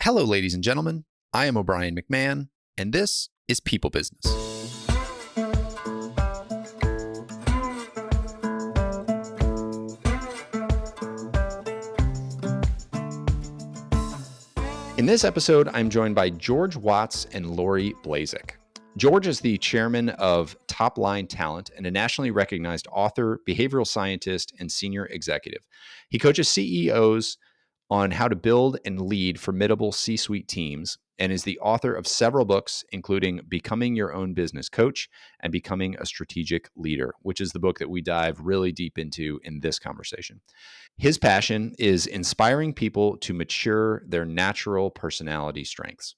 Hello, ladies and gentlemen. I am O'Brien McMahon, and this is People Business. In this episode, I'm joined by George Watts and Laurie Blazek. George is the chairman of Top Line Talent and a nationally recognized author, behavioral scientist, and senior executive. He coaches CEOs on how to build and lead formidable C-suite teams and is the author of several books, including Becoming Your Own Business Coach and Becoming a Strategic Leader, which is the book that we dive really deep into in this conversation. His passion is inspiring people to mature their natural personality strengths.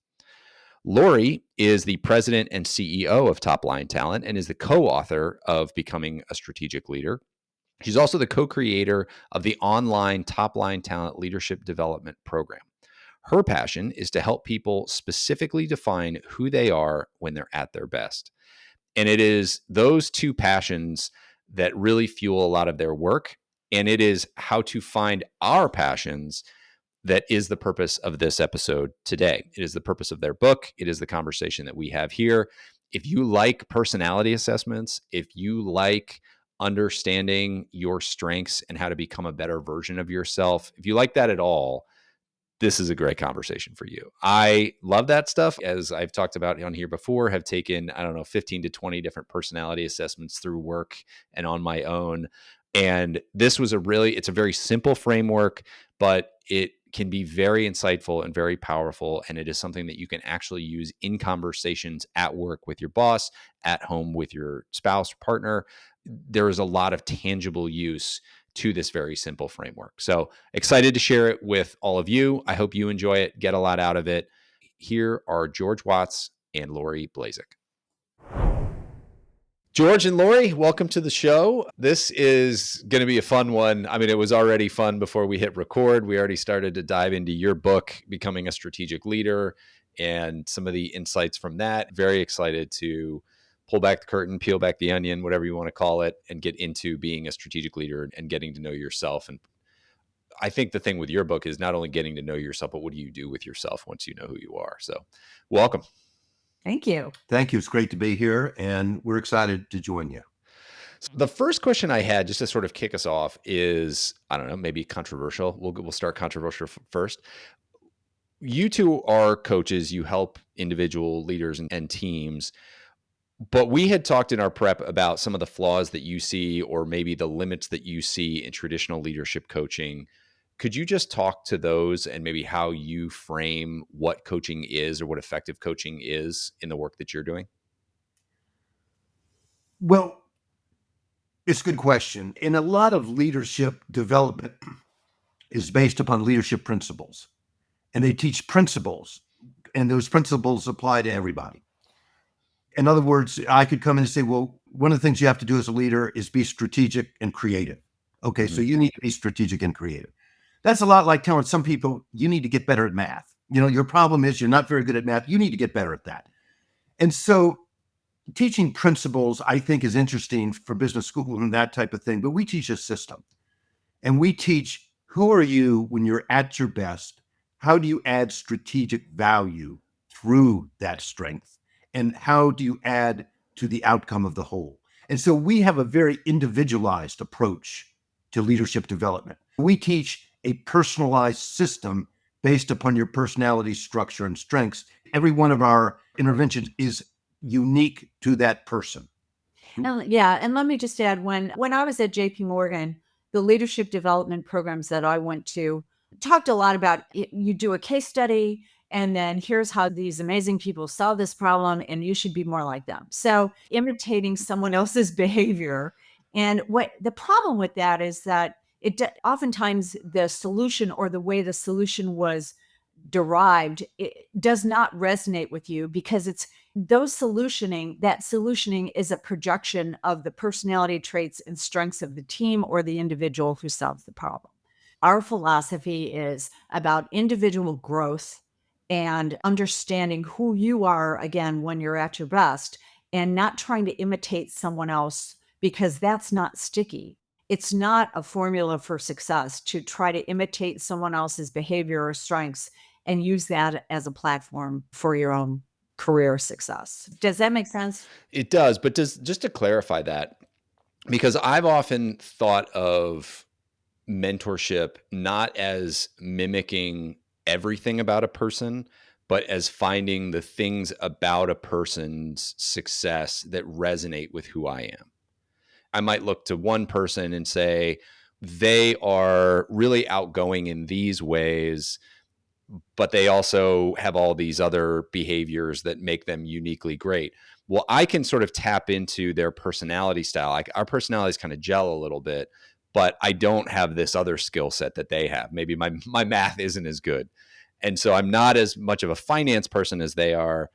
Laurie is the president and CEO of Top Line Talent and is the co-author of Becoming a Strategic Leader. She's also the co-creator of the online Top Line Talent Leadership Development Program. Her passion is to help people specifically define who they are when they're at their best. And it is those two passions that really fuel a lot of their work. And it is how to find our passions that is the purpose of this episode today. It is the purpose of their book. It is the conversation that we have here. If you like personality assessments, if you like understanding your strengths and how to become a better version of yourself, if you like that at all, this is a great conversation for you. I love that stuff. As I've talked about on here before, have taken, 15 to 20 different personality assessments through work and on my own. And this was it's a very simple framework, but it can be very insightful and very powerful. And it is something that you can actually use in conversations at work with your boss, at home with your spouse or partner. There is a lot of tangible use to this very simple framework. So excited to share it with all of you. I hope you enjoy it, get a lot out of it. Here are George Watts and Laurie Blazek. George and Laurie, welcome to the show. This is going to be a fun one. I mean, it was already fun before we hit record. We already started to dive into your book, Becoming a Strategic Leader, and some of the insights from that. Very excited to pull back the curtain, peel back the onion, whatever you want to call it, and get into being a strategic leader and getting to know yourself. And I think the thing with your book is not only getting to know yourself, but what do you do with yourself once you know who you are? So welcome. Thank you. Thank you. It's great to be here, and we're excited to join you. So the first question I had, just to sort of kick us off, is, maybe controversial. We'll start controversial first. You two are coaches. You help individual leaders and teams. But we had talked in our prep about some of the flaws that you see, or maybe the limits that you see in traditional leadership coaching. Could you just talk to those and maybe how you frame what coaching is or what effective coaching is in the work that you're doing? Well, it's a good question. And a lot of leadership development is based upon leadership principles. And they teach principles, and those principles apply to everybody. In other words, I could come in and say, well, one of the things you have to do as a leader is be strategic and creative. Okay, So you need to be strategic and creative. That's a lot like telling some people, you need to get better at math. Your problem is you're not very good at math. You need to get better at that. And so teaching principles, I think, is interesting for business school and that type of thing. But we teach a system. And we teach, who are you when you're at your best? How do you add strategic value through that strength? And how do you add to the outcome of the whole? And so we have a very individualized approach to leadership development. We teach a personalized system based upon your personality structure and strengths. Every one of our interventions is unique to that person. And let me just add, when I was at JP Morgan, the leadership development programs that I went to talked a lot about you do a case study, and then here's how these amazing people solve this problem, and you should be more like them. So imitating someone else's behavior. And what the problem with that is that oftentimes the solution, or the way the solution was derived, it does not resonate with you, because that solutioning is a projection of the personality traits and strengths of the team or the individual who solves the problem. Our philosophy is about individual growth and understanding who you are, again, when you're at your best, and not trying to imitate someone else, because that's not sticky. It's not a formula for success to try to imitate someone else's behavior or strengths and use that as a platform for your own career success. Does that make sense? It does, but just to clarify that, because I've often thought of mentorship not as mimicking everything about a person, but as finding the things about a person's success that resonate with who I am. I might look to one person and say, they are really outgoing in these ways, but they also have all these other behaviors that make them uniquely great. Well, I can sort of tap into their personality style. Like our personalities kind of gel a little bit, but I don't have this other skill set that they have. Maybe my math isn't as good. And so I'm not as much of a finance person as they are.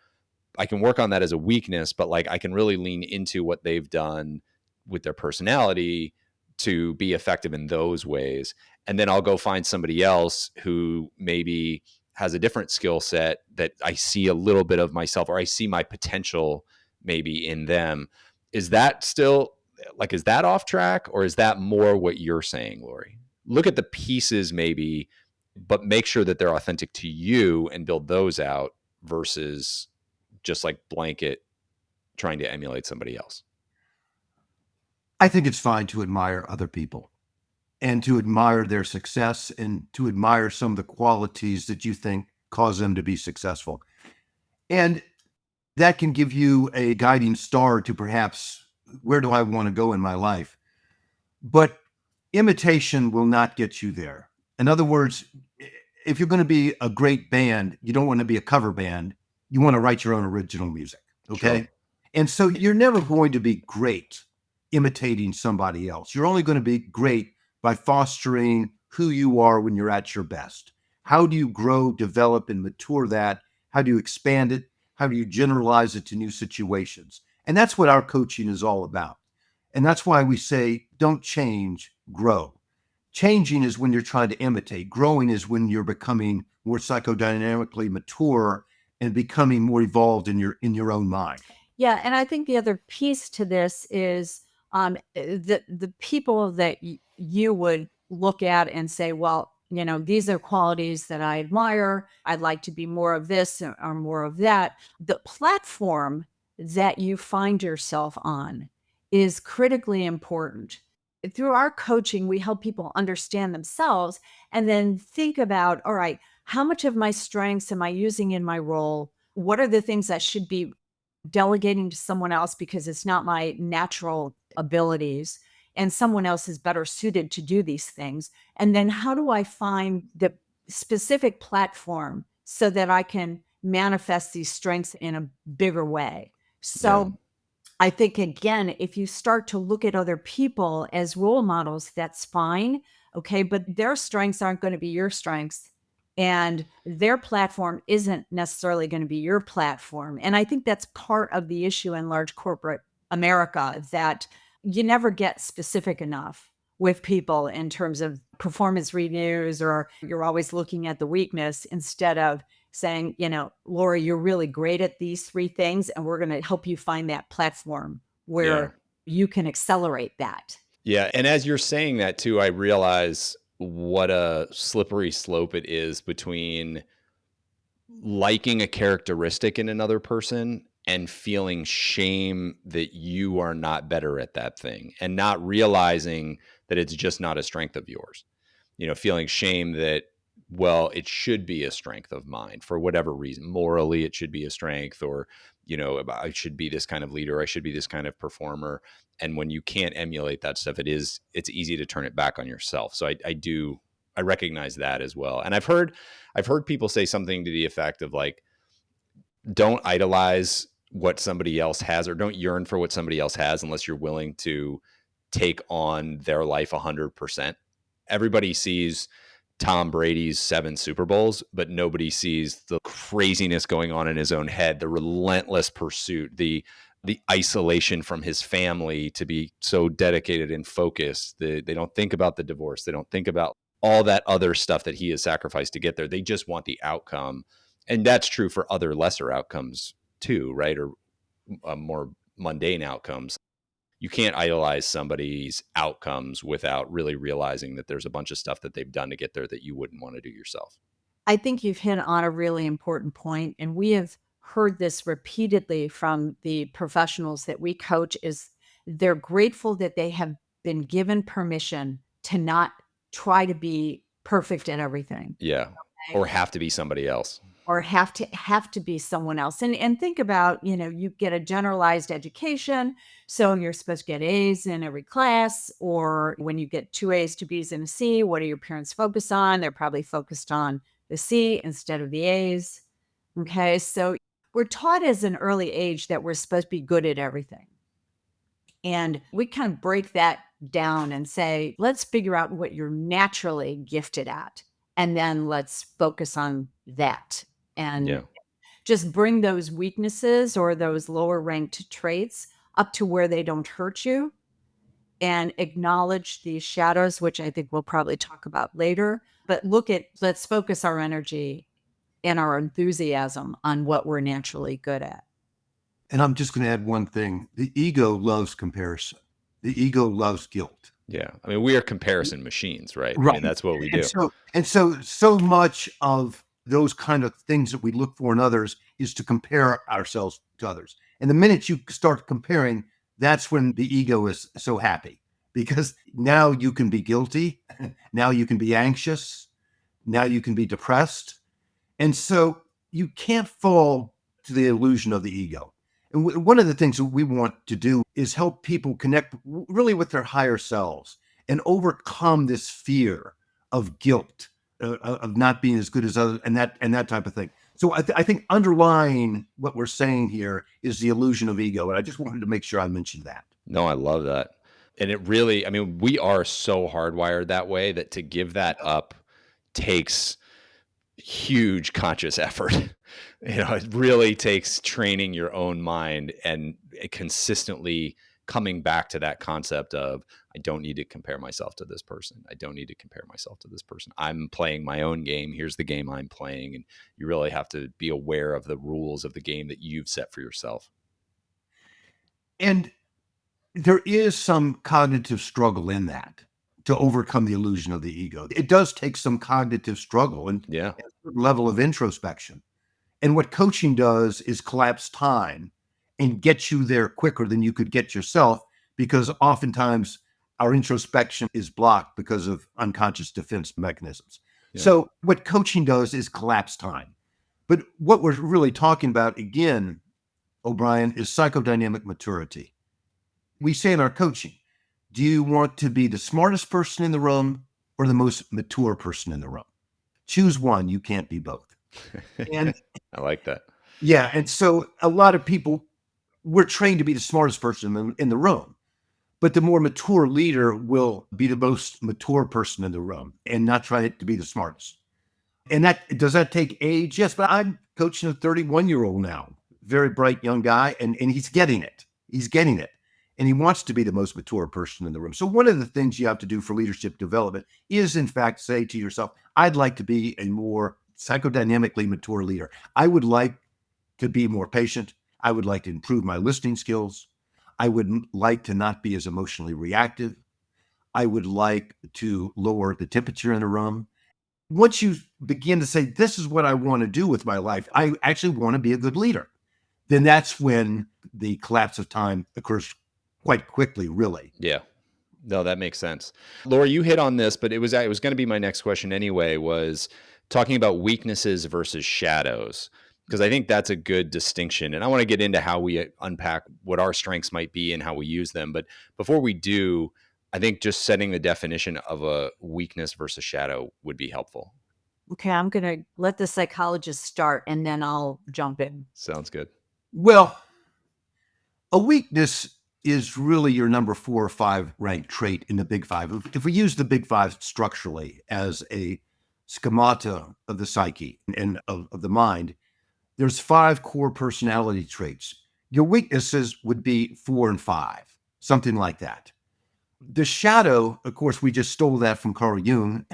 I can work on that as a weakness, but like I can really lean into what they've done with their personality to be effective in those ways. And then I'll go find somebody else who maybe has a different skill set that I see a little bit of myself, or I see my potential maybe in them. Is that still like, is that off track, or is that more what you're saying, Laurie? Look at the pieces maybe, but make sure that they're authentic to you and build those out versus just like blanket trying to emulate somebody else. I think it's fine to admire other people and to admire their success and to admire some of the qualities that you think cause them to be successful. And that can give you a guiding star to perhaps, where do I want to go in my life? But imitation will not get you there. In other words, if you're going to be a great band, you don't want to be a cover band. You want to write your own original music. Okay. Sure. And so you're never going to be great imitating somebody else. You're only going to be great by fostering who you are when you're at your best. How do you grow, develop, and mature that? How do you expand it? How do you generalize it to new situations? And that's what our coaching is all about. And that's why we say, don't change, grow. Changing is when you're trying to imitate. Growing is when you're becoming more psychodynamically mature and becoming more evolved in your own mind. Yeah, and I think the other piece to this is the people that you would look at and say, well, these are qualities that I admire. I'd like to be more of this or more of that. The platform that you find yourself on is critically important. Through our coaching, we help people understand themselves and then think about, all right, how much of my strengths am I using in my role? What are the things that should be delegating to someone else because it's not my natural abilities and someone else is better suited to do these things? And then how do I find the specific platform so that I can manifest these strengths in a bigger way? So I think, again, if you start to look at other people as role models, that's fine. Okay. But their strengths aren't going to be your strengths. And their platform isn't necessarily going to be your platform. And I think that's part of the issue in large corporate America, that you never get specific enough with people in terms of performance reviews, or you're always looking at the weakness instead of saying, Laurie, you're really great at these three things, and we're going to help you find that platform where you can accelerate that. Yeah. And as you're saying that too, I realize what a slippery slope it is between liking a characteristic in another person and feeling shame that you are not better at that thing, and not realizing that it's just not a strength of yours. Feeling shame that, well, it should be a strength of mine for whatever reason. Morally, it should be a strength, or, I should be this kind of leader. I should be this kind of performer. And when you can't emulate that stuff, it's easy to turn it back on yourself. So I recognize that as well. And I've heard people say something to the effect of like, don't idolize what somebody else has, or don't yearn for what somebody else has unless you're willing to take on their life 100%. Everybody sees Tom Brady's 7 Super Bowls, but nobody sees the craziness going on in his own head, the relentless pursuit, the isolation from his family to be so dedicated and focused. They don't think about the divorce. They don't think about all that other stuff that he has sacrificed to get there. They just want the outcome. And that's true for other lesser outcomes too, right? Or more mundane outcomes. You can't idolize somebody's outcomes without really realizing that there's a bunch of stuff that they've done to get there that you wouldn't want to do yourself. I think you've hit on a really important point, and we have heard this repeatedly from the professionals that we coach is they're grateful that they have been given permission to not try to be perfect at everything. Yeah. Okay? Or have to be somebody else. Or have to be someone else. And think about, you get a generalized education, so you're supposed to get A's in every class, or when you get two A's, two B's, and a C, what do your parents focus on? They're probably focused on the C instead of the A's. Okay, so we're taught as an early age that we're supposed to be good at everything. And we kind of break that down and say, let's figure out what you're naturally gifted at. And then let's focus on that and Yeah. just bring those weaknesses or those lower ranked traits up to where they don't hurt you and acknowledge these shadows, which I think we'll probably talk about later. But let's focus our energy and our enthusiasm on what we're naturally good at. And I'm just going to add one thing. The ego loves comparison. The ego loves guilt. Yeah. I mean, we are comparison machines, right? I Right. mean, that's what we do. So much of those kind of things that we look for in others is to compare ourselves to others. And the minute you start comparing, that's when the ego is so happy, because now you can be guilty. Now you can be anxious. Now you can be depressed. And so you can't fall to the illusion of the ego. And one of the things that we want to do is help people connect really with their higher selves and overcome this fear of guilt, of not being as good as others, and that type of thing. So I think underlying what we're saying here is the illusion of ego. And I just wanted to make sure I mentioned that. No, I love that. And it really, I mean, we are so hardwired that way that to give that up takes huge conscious effort. It really takes training your own mind and consistently coming back to that concept of, I don't need to compare myself to this person. I don't need to compare myself to this person. I'm playing my own game. Here's the game I'm playing. And you really have to be aware of the rules of the game that you've set for yourself. And there is some cognitive struggle in that to overcome the illusion of the ego. It does take some cognitive struggle and Yeah. a certain level of introspection. And what coaching does is collapse time and get you there quicker than you could get yourself, because oftentimes our introspection is blocked because of unconscious defense mechanisms. Yeah. So what coaching does is collapse time. But what we're really talking about, again, O'Brien, is psychodynamic maturity. We say in our coaching, do you want to be the smartest person in the room or the most mature person in the room? Choose one. You can't be both. And I like that. yeah. And so a lot of people, we're trained to be the smartest person in the room, but the more mature leader will be the most mature person in the room and not try to be the smartest. And does that take age? Yes, but I'm coaching a 31-year-old now, very bright young guy, and he's getting it. He's getting it. And he wants to be the most mature person in the room. So one of the things you have to do for leadership development is, in fact, say to yourself, I'd like to be a more psychodynamically mature leader. I would like to be more patient. I would like to improve my listening skills. I would like to not be as emotionally reactive. I would like to lower the temperature in a room. Once you begin to say, this is what I want to do with my life, I actually want to be a good leader, then that's when the collapse of time occurs quite quickly, really. Yeah. No, that makes sense. Laurie, you hit on this, but it was going to be my next question anyway, was talking about weaknesses versus shadows, because I think that's a good distinction. And I want to get into how we unpack what our strengths might be and how we use them. But before we do, I think just setting the definition of a weakness versus shadow would be helpful. Okay, I'm going to let the psychologist start and then I'll jump in. Sounds good. Well, a weakness is really your number 4 or 5 ranked trait in the big 5. If we use the big 5 structurally as a schemata of the psyche and of the mind, there's 5 core personality traits. Your weaknesses would be 4 and 5, something like that. The shadow, of course, we just stole that from Carl Jung.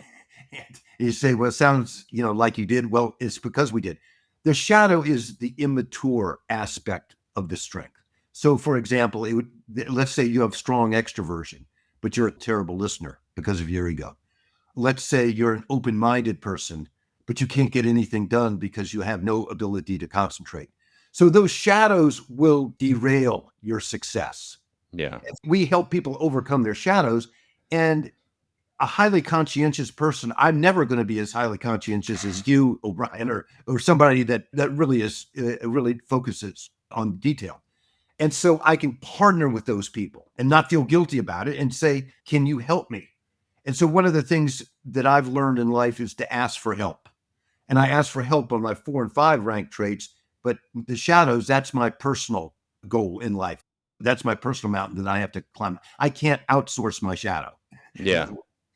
And you say, well, it sounds, like you did. Well, it's because we did. The shadow is the immature aspect of the strength. So, for example, let's say you have strong extroversion, but you're a terrible listener because of your ego. Let's say you're an open-minded person, but you can't get anything done because you have no ability to concentrate. So those shadows will derail your success. Yeah. We help people overcome their shadows. And a highly conscientious person, I'm never going to be as highly conscientious as you, O'Brien, or somebody that really is really focuses on detail. And so I can partner with those people and not feel guilty about it and say, can you help me? And so one of the things that I've learned in life is to ask for help. And I ask for help on my 4 and 5 rank traits, but the shadows, that's my personal goal in life. That's my personal mountain that I have to climb. I can't outsource my shadow. Yeah.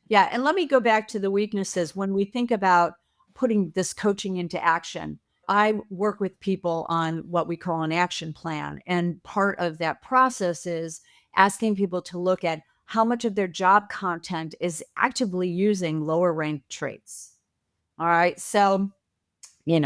Yeah. And let me go back to the weaknesses. When we think about putting this coaching into action, I work with people on what we call an action plan. And part of that process is asking people to look at how much of their job content is actively using lower ranked traits. All right. So,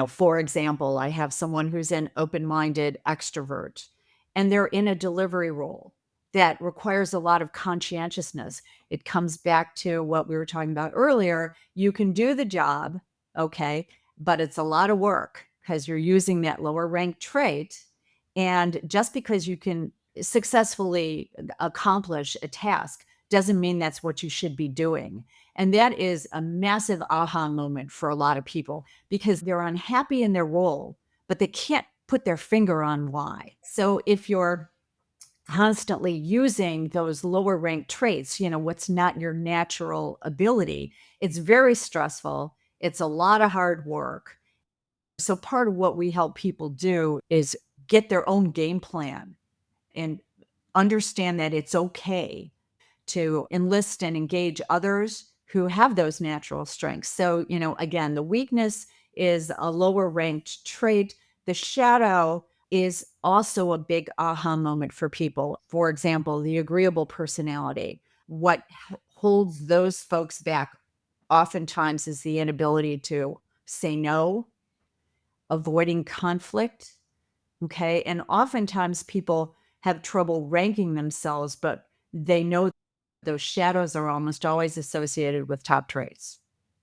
for example, I have someone who's an open minded extrovert and they're in a delivery role that requires a lot of conscientiousness. It comes back to what we were talking about earlier. You can do the job, okay, but it's a lot of work because you're using that lower ranked trait. And just because you can successfully accomplish a task doesn't mean that's what you should be doing. And that is a massive aha moment for a lot of people because they're unhappy in their role, but they can't put their finger on why. So if you're constantly using those lower ranked traits, what's not your natural ability, it's very stressful. It's a lot of hard work. So part of what we help people do is get their own game plan and understand that it's okay to enlist and engage others who have those natural strengths. So, again, the weakness is a lower ranked trait. The shadow is also a big aha moment for people. For example, the agreeable personality. What holds those folks back oftentimes is the inability to say no, avoiding conflict. Okay. And oftentimes people have trouble ranking themselves, but they know those shadows are almost always associated with top traits.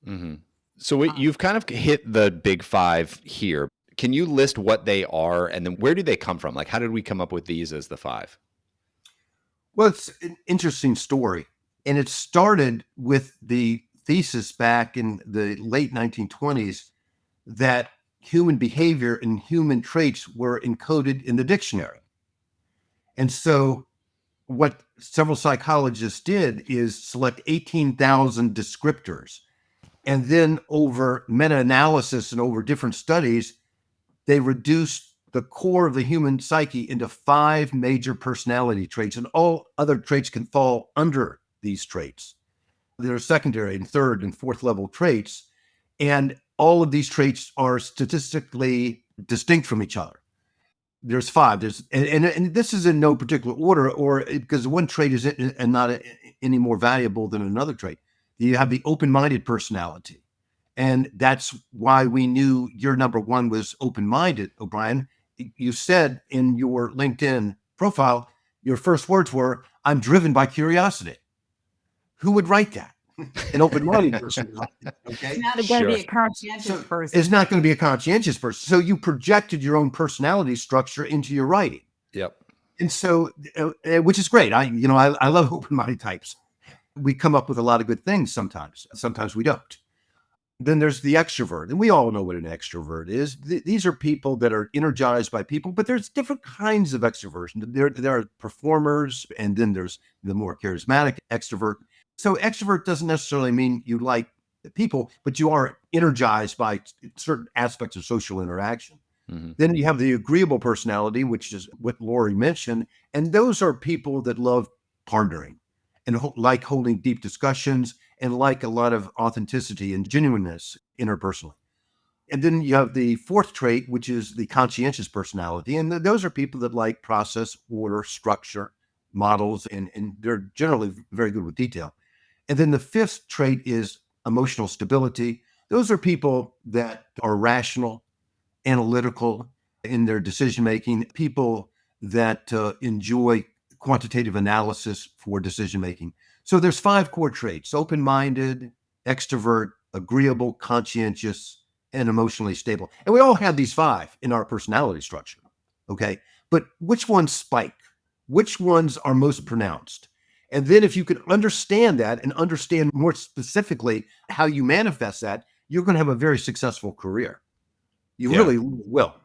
Mm-hmm. So you've kind of hit the big 5 here. Can you list what they are and then where do they come from? Like, how did we come up with these as the 5? Well, it's an interesting story. And it started with the thesis back in the late 1920s that human behavior and human traits were encoded in the dictionary. And so what several psychologists did is select 18,000 descriptors. And then over meta-analysis and over different studies, they reduced the core of the human psyche into 5 major personality traits, and all other traits can fall under these traits. There are secondary and third and fourth level traits, and all of these traits are statistically distinct from each other. There's 5. And this is in no particular order, or because one trait is and not any more valuable than another trait. You have the open-minded personality. And that's why we knew your number 1 was open-minded, O'Brien. You said in your LinkedIn profile, your first words were, "I'm driven by curiosity." Who would write that? An open-minded person. Okay. It's not going to be a conscientious person. It's not going to be a conscientious person. So you projected your own personality structure into your writing. Yep. And so, which is great. I love open-minded types. We come up with a lot of good things sometimes. Sometimes we don't. Then there's the extrovert, and we all know what an extrovert is. These are people that are energized by people, but there's different kinds of extroversion. There are performers, and then there's the more charismatic extrovert. So extrovert doesn't necessarily mean you like people, but you are energized by certain aspects of social interaction. Mm-hmm. Then you have the agreeable personality, which is what Laurie mentioned, and those are people that love partnering and like holding deep discussions and like a lot of authenticity and genuineness interpersonally. And then you have the fourth trait, which is the conscientious personality. And those are people that like process, order, structure, models, and they're generally very good with detail. And then the fifth trait is emotional stability. Those are people that are rational, analytical in their decision-making, people that enjoy quantitative analysis for decision-making. So there's 5 core traits: open-minded, extrovert, agreeable, conscientious, and emotionally stable. And we all have these 5 in our personality structure. Okay. But which ones spike? Which ones are most pronounced? And then if you can understand that and understand more specifically how you manifest that, you're going to have a very successful career. You really will.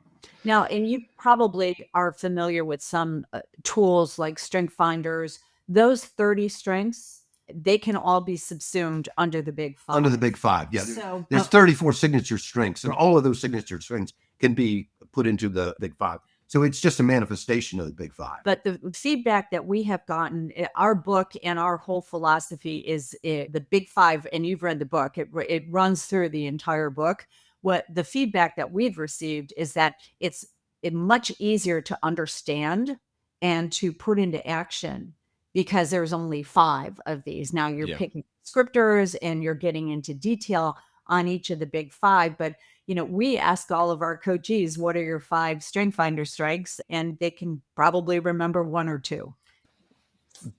Now, and you probably are familiar with some tools like strength finders. Those 30 strengths, they can all be subsumed under the big 5. Under the big 5, yeah. So there's 34 signature strengths, and all of those signature strengths can be put into the big 5. So it's just a manifestation of the big 5. But the feedback that we have gotten, our book and our whole philosophy is the big 5, and you've read the book, it runs through the entire book. What the feedback that we've received is that it's much easier to understand and to put into action because there's only 5 of these. Now you're picking descriptors and you're getting into detail on each of the big 5, but we ask all of our coachees, what are your 5 strength finder strengths? And they can probably remember 1 or 2.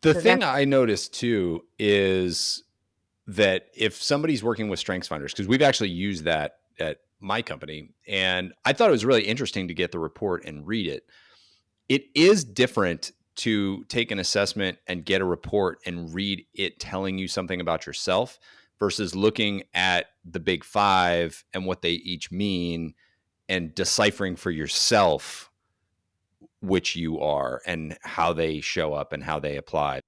The thing I noticed too is that if somebody's working with strengths finders, because we've actually used that at my company, and I thought it was really interesting to get the report and read it. It is different to take an assessment and get a report and read it telling you something about yourself versus looking at the big 5 and what they each mean and deciphering for yourself which you are and how they show up and how they apply.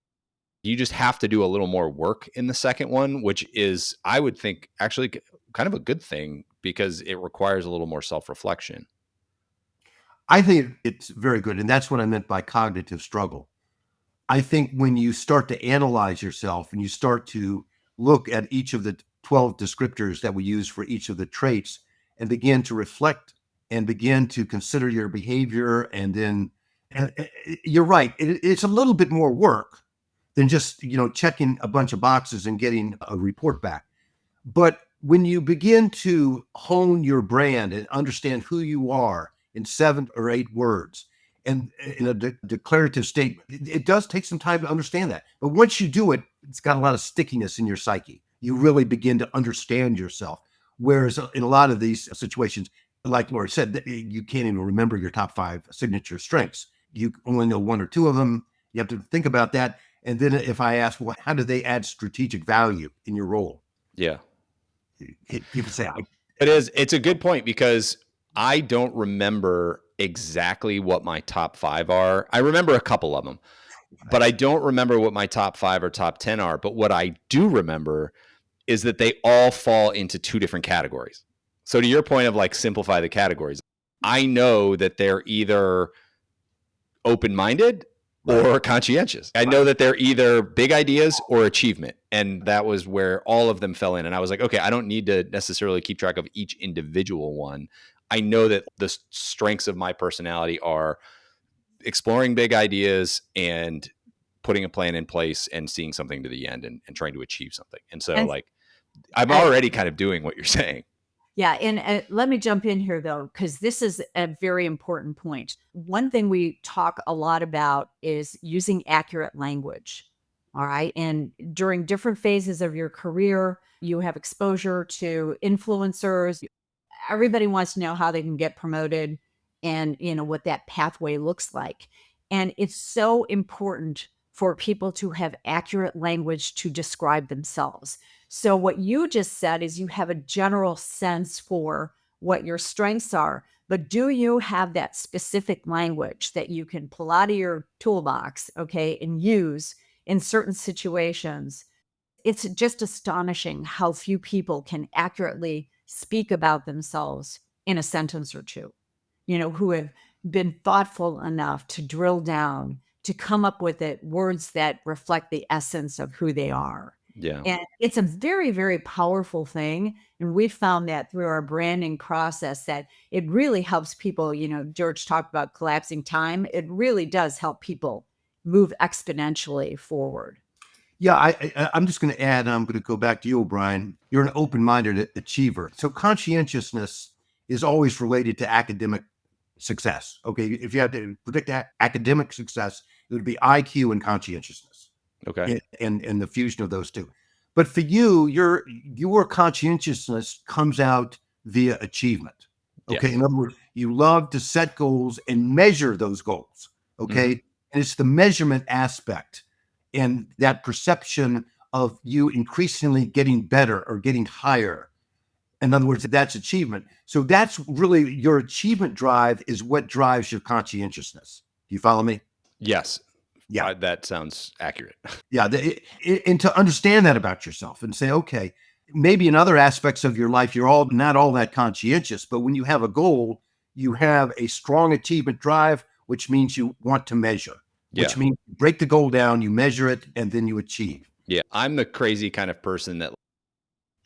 You just have to do a little more work in the second one, which is, I would think, actually kind of a good thing because it requires a little more self-reflection. I think it's very good. And that's what I meant by cognitive struggle. I think when you start to analyze yourself and you start to look at each of the 12 descriptors that we use for each of the traits and begin to reflect and begin to consider your behavior, and then you're right, it's a little bit more work than just, checking a bunch of boxes and getting a report back. But when you begin to hone your brand and understand who you are in 7 or 8 words and in a declarative statement, it does take some time to understand that. But once you do it, it's got a lot of stickiness in your psyche. You really begin to understand yourself. Whereas in a lot of these situations, like Laurie said, you can't even remember your top 5 signature strengths. You only know 1 or 2 of them. You have to think about that. And then if I ask, well, how do they add strategic value in your role? Yeah. People say, it's a good point because I don't remember exactly what my top 5 are. I remember a couple of them, but I don't remember what my top 5 or top 10 are. But what I do remember is that they all fall into 2 different categories. So to your point of like simplify the categories, I know that they're either open-minded or conscientious. I know that they're either big ideas or achievement. And that was where all of them fell in. And I was like, okay, I don't need to necessarily keep track of each individual one. I know that the strengths of my personality are exploring big ideas and putting a plan in place and seeing something to the end and trying to achieve something. And so I'm already kind of doing what you're saying. Yeah. And let me jump in here, though, because this is a very important point. One thing we talk a lot about is using accurate language. All right. And during different phases of your career, you have exposure to influencers. Everybody wants to know how they can get promoted and, what that pathway looks like. And it's so important for people to have accurate language to describe themselves. So what you just said is you have a general sense for what your strengths are, but do you have that specific language that you can pull out of your toolbox, okay, and use in certain situations? It's just astonishing how few people can accurately speak about themselves in a sentence or 2, who have been thoughtful enough to drill down, to come up with words that reflect the essence of who they are. Yeah. And it's a very, very powerful thing. And we found that through our branding process that it really helps people. George talked about collapsing time. It really does help people move exponentially forward. Yeah, I'm just going to add, I'm going to go back to you, O'Brien. You're an open-minded achiever. So conscientiousness is always related to academic success. Okay, if you had to predict academic success, it would be IQ and conscientiousness. Okay. And the fusion of those 2. But for you, your conscientiousness comes out via achievement. Okay. Yes. In other words, you love to set goals and measure those goals. Okay. And it's the measurement aspect and that perception of you increasingly getting better or getting higher. In other words, that's achievement. So that's really your achievement drive is what drives your conscientiousness. Do you follow me? Yes. Yeah. That sounds accurate. Yeah. And to understand that about yourself and say, okay, maybe in other aspects of your life, you're all not all that conscientious, but when you have a goal, you have a strong achievement drive, which means you want to measure, which Yeah. means you break the goal down, you measure it, and then you achieve. Yeah. I'm the crazy kind of person that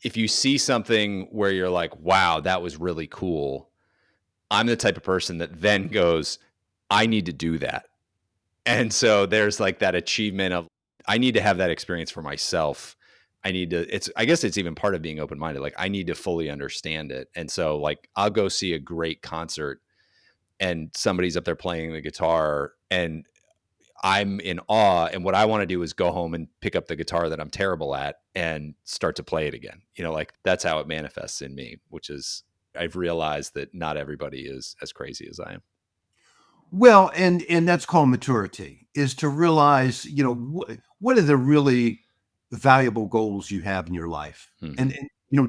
if you see something where you're like, wow, that was really cool, I'm the type of person that then goes, I need to do that. And so there's like that achievement of, I need to have that experience for myself. I guess it's even part of being open-minded. Like I need to fully understand it. And so like, I'll go see a great concert and somebody's up there playing the guitar and I'm in awe. And what I want to do is go home and pick up the guitar that I'm terrible at and start to play it again. Like that's how it manifests in me, which is I've realized that not everybody is as crazy as I am. Well, and that's called maturity, is to realize, what are the really valuable goals you have in your life, and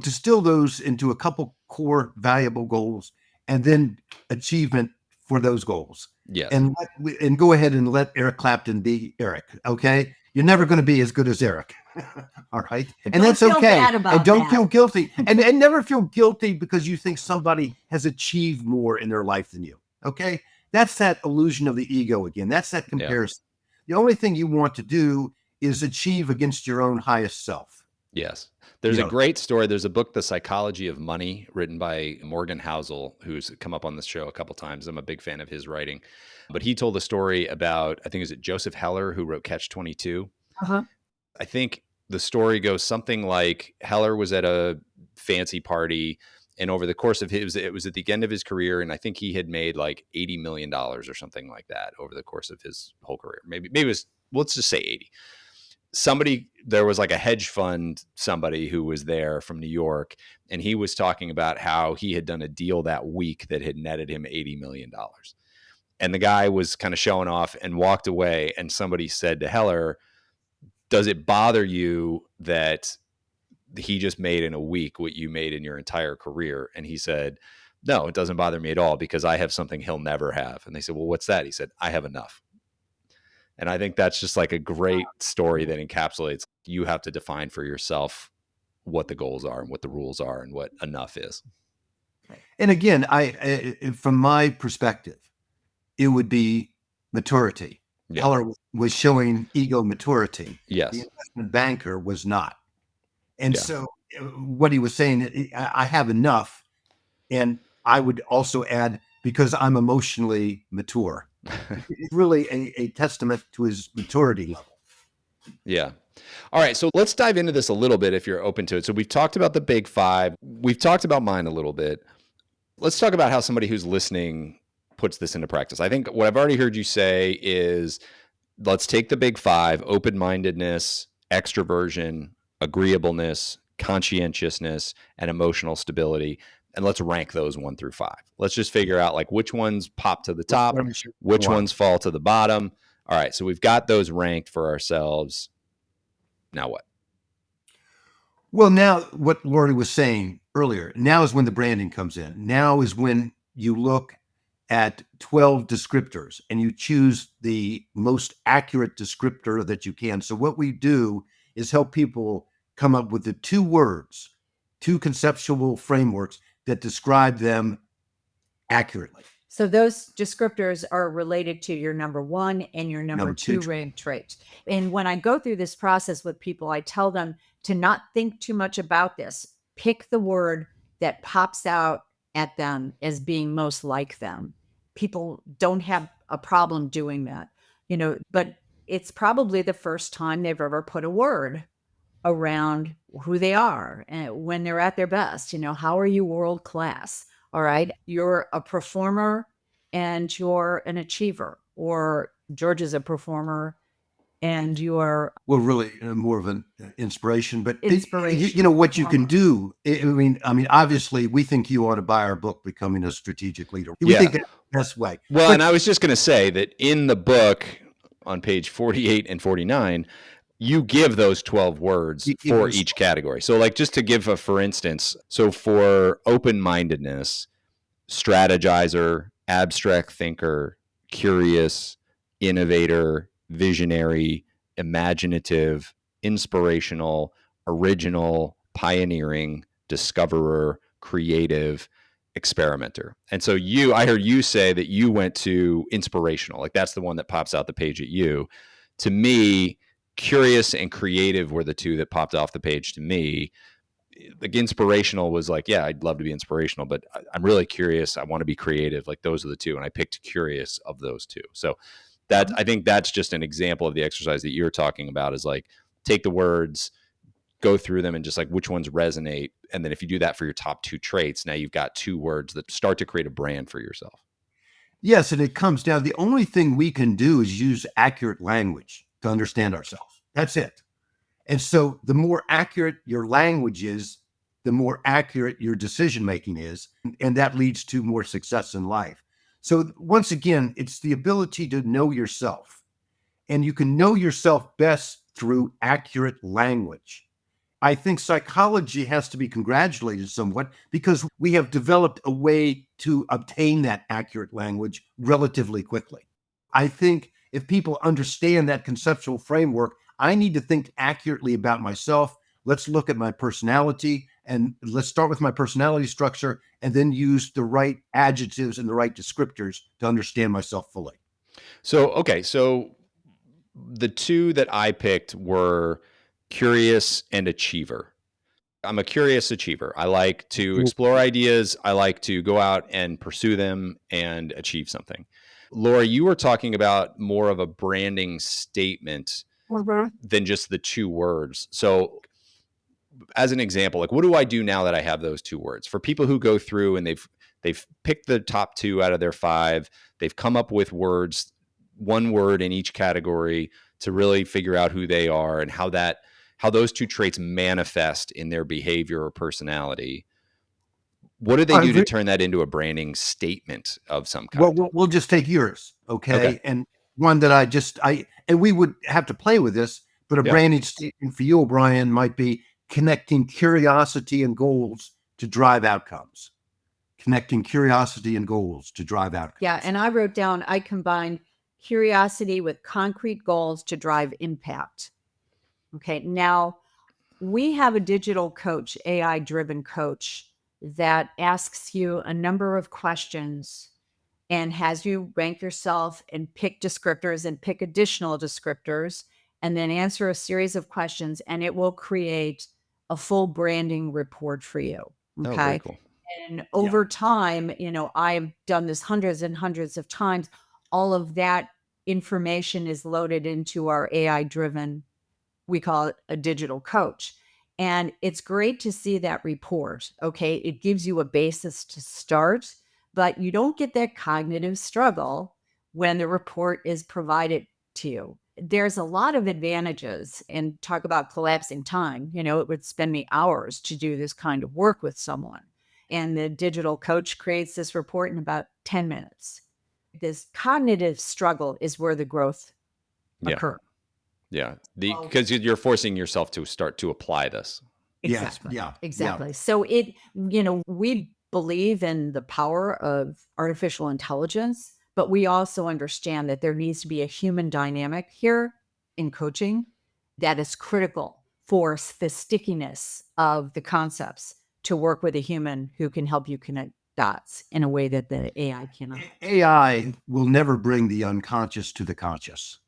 distill those into a couple core valuable goals, and then achievement for those goals. Yes. And go ahead and let Eric Clapton be Eric. Okay, you're never going to be as good as Eric. All right, and that's okay. And don't feel guilty, and never feel guilty because you think somebody has achieved more in their life than you. Okay. That's that illusion of the ego again. That's that comparison. Yeah. The only thing you want to do is achieve against your own highest self. Yes. There's a great story. There's a book, The Psychology of Money, written by Morgan Housel, who's come up on this show a couple times. I'm a big fan of his writing. But he told a story about, I think, is it Joseph Heller, who wrote Catch-22? Uh-huh. I think the story goes something like Heller was at a fancy party, and over the course of it was at the end of his career, and I think he had made like $80 million or something like that over the course of his whole career. Maybe it was, let's just say 80. There was like a hedge fund, somebody who was there from New York, and he was talking about how he had done a deal that week that had netted him $80 million. And the guy was kind of showing off and walked away, and somebody said to Heller, does it bother you that he just made in a week what you made in your entire career? And he said, no, it doesn't bother me at all because I have something he'll never have. And they said, well, what's that? He said, I have enough. And I think that's just like a great story that encapsulates you have to define for yourself what the goals are and what the rules are and what enough is. And again, from my perspective, it would be maturity. Yeah. Heller was showing ego maturity. Yes. The investment banker was not. And so what he was saying, I have enough. And I would also add, because I'm emotionally mature. It's really a testament to his maturity level. Yeah. All right. So let's dive into this a little bit if you're open to it. So we've talked about the big five. We've talked about mine a little bit. Let's talk about how somebody who's listening puts this into practice. I think what I've already heard you say is let's take the big five: open-mindedness, extroversion, agreeableness, conscientiousness, and emotional stability. And let's rank those 1 through 5. Let's just figure out like which ones pop to the top, which ones fall to the bottom. All right. So we've got those ranked for ourselves. Now what? Well, now what Laurie was saying earlier, now is when the branding comes in. Now is when you look at 12 descriptors and you choose the most accurate descriptor that you can. So what we do is help people come up with the 2 words, 2 conceptual frameworks that describe them accurately. So those descriptors are related to your number 1 and your number 2 ranked traits. And when I go through this process with people, I tell them to not think too much about this. Pick the word that pops out at them as being most like them. People don't have a problem doing that, but it's probably the first time they've ever put a word around who they are and when they're at their best. How are you world class? All right. You're a performer and you're an achiever, or George is a performer and your Well, really more of an inspiration, but inspiration. you know what you can do. I mean, obviously, we think you ought to buy our book, Becoming a Strategic Leader. We Yeah. think that's the best way. Well, But and I was just going to say that in the book on page 48 and 49, you give those 12 words give for us, each category. So, like, just to give a for instance, so for open mindedness, strategizer, abstract thinker, curious, innovator, visionary, imaginative, inspirational, original, pioneering, discoverer, creative, experimenter. And so I heard you say that you went to inspirational. Like that's the one that pops out the page at you. To me, curious and creative were the two that popped off the page to me. Like inspirational was like, yeah, I'd love to be inspirational, but I'm really curious. I want to be creative. Like those are the two. And I picked curious of those two. So that I think that's just an example of the exercise that you're talking about is like take the words, go through them and just like which ones resonate. And then if you do that for your top two traits, now you've got two words that start to create a brand for yourself. yes, and it comes down. The only thing we can do is use accurate language to understand ourselves. That's it. And so the more accurate your language is, the more accurate your decision making is. And that leads to more success in life. So once again, it's the ability to know yourself. And you can know yourself best through accurate language. I think psychology has to be congratulated somewhat because we have developed a way to obtain that accurate language relatively quickly. I think if people understand that conceptual framework, I need to think accurately about myself. Let's look at my personality and let's start with my personality structure and then use the right adjectives and the right descriptors to understand myself fully. So, okay. So the two that I picked were curious and achiever. I'm a curious achiever. I like to explore ideas. I like to go out and pursue them and achieve something. Laura, you were talking about more of a branding statement than just the two words. So as an example, like what do I do now that I have those two words? For people who go through and they've picked the top two out of their five, they've come up with words, one word in each category to really figure out who they are and how those two traits manifest in their behavior or personality. What do they do to turn that into a branding statement of some kind? Well, we'll just take yours, okay? And one that and we would have to play with this, but a branding statement for you, O'Brien, might be connecting curiosity and goals to drive outcomes. Connecting curiosity and goals to drive outcomes. Yeah, and I wrote down, I combined curiosity with concrete goals to drive impact. Okay, now we have a digital coach, AI-driven coach, that asks you a number of questions and has you rank yourself and pick descriptors and pick additional descriptors and then answer a series of questions, and it will create a full branding report for you. Okay. Oh, very cool. And over time, I've done this hundreds and hundreds of times. All of that information is loaded into our AI-driven, we call it a digital coach. And it's great to see that report. Okay. It gives you a basis to start, but you don't get that cognitive struggle when the report is provided to you. There's a lot of advantages, and talk about collapsing time. It would spend me hours to do this kind of work with someone. And the digital coach creates this report in about 10 minutes. This cognitive struggle is where the growth occurs. Yeah. Because you're forcing yourself to start to apply this. Exactly. Yes. Exactly. Yeah. So we believe in the power of artificial intelligence, but we also understand that there needs to be a human dynamic here in coaching that is critical for the stickiness of the concepts to work with a human who can help you connect dots in a way that the AI cannot. AI will never bring the unconscious to the conscious.